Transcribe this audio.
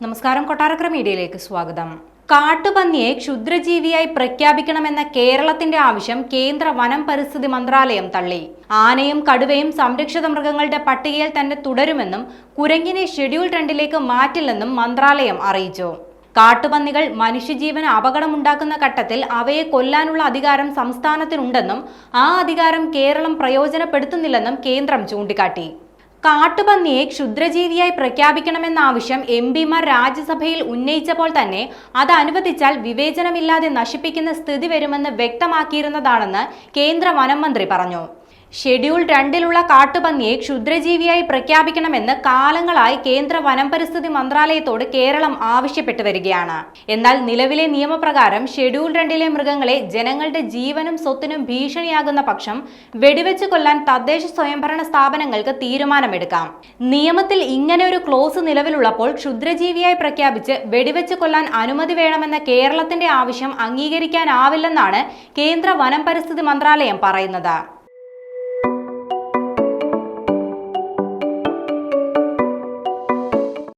നമസ്കാരം, കൊട്ടാരക്കര മീഡിയയിലേക്ക് സ്വാഗതം. കാട്ടുപന്നിയെ ക്ഷുദ്രജീവിയായി പ്രഖ്യാപിക്കണമെന്ന കേരളത്തിന്റെ ആവശ്യം കേന്ദ്ര വനം പരിസ്ഥിതി മന്ത്രാലയം തള്ളി. ആനയും കടുവയും സംരക്ഷിത മൃഗങ്ങളുടെ പട്ടികയിൽ തന്നെ തുടരുമെന്നും കുരങ്ങിനെ ഷെഡ്യൂൾ 2 മാറ്റില്ലെന്നും മന്ത്രാലയം അറിയിച്ചു. കാട്ടുപന്നികൾ മനുഷ്യജീവന് അപകടമുണ്ടാക്കുന്ന ഘട്ടത്തിൽ അവയെ കൊല്ലാനുള്ള അധികാരം സംസ്ഥാനത്തിനുണ്ടെന്നും ആ അധികാരം കേരളം പ്രയോജനപ്പെടുത്തുന്നില്ലെന്നും കേന്ദ്രം ചൂണ്ടിക്കാട്ടി. കാട്ടുപന്നിയെ ക്ഷുദ്രജീവിയായി പ്രഖ്യാപിക്കണമെന്ന ആവശ്യം എംപിമാർ രാജ്യസഭയിൽ ഉന്നയിച്ചപ്പോൾ തന്നെ അത് അനുവദിച്ചാൽ വിവേചനമില്ലാതെ നശിപ്പിക്കുന്ന സ്ഥിതി വരുമെന്ന് വ്യക്തമാക്കിയിരുന്നതാണെന്ന് കേന്ദ്ര വനം മന്ത്രി പറഞ്ഞു. ഷെഡ്യൂൾ 2 കാട്ടുപന്നിയെ ക്ഷുദ്രജീവിയായി പ്രഖ്യാപിക്കണമെന്ന് കാലങ്ങളായി കേന്ദ്ര വനം പരിസ്ഥിതി മന്ത്രാലയത്തോട് കേരളം ആവശ്യപ്പെട്ടു വരികയാണ്. എന്നാൽ നിലവിലെ നിയമപ്രകാരം ഷെഡ്യൂൾ 2 മൃഗങ്ങളെ ജനങ്ങളുടെ ജീവനും സ്വത്തിനും ഭീഷണിയാകുന്ന പക്ഷം വെടിവെച്ച് കൊല്ലാൻ തദ്ദേശ സ്വയംഭരണ സ്ഥാപനങ്ങൾക്ക് തീരുമാനമെടുക്കാം. നിയമത്തിൽ ഇങ്ങനെ ഒരു ക്ലോസ് നിലവിലുള്ളപ്പോൾ ക്ഷുദ്രജീവിയായി പ്രഖ്യാപിച്ച് വെടിവെച്ച് കൊല്ലാൻ അനുമതി വേണമെന്ന കേരളത്തിന്റെ ആവശ്യം അംഗീകരിക്കാനാവില്ലെന്നാണ് കേന്ദ്ര വനം പരിസ്ഥിതി മന്ത്രാലയം പറയുന്നത്.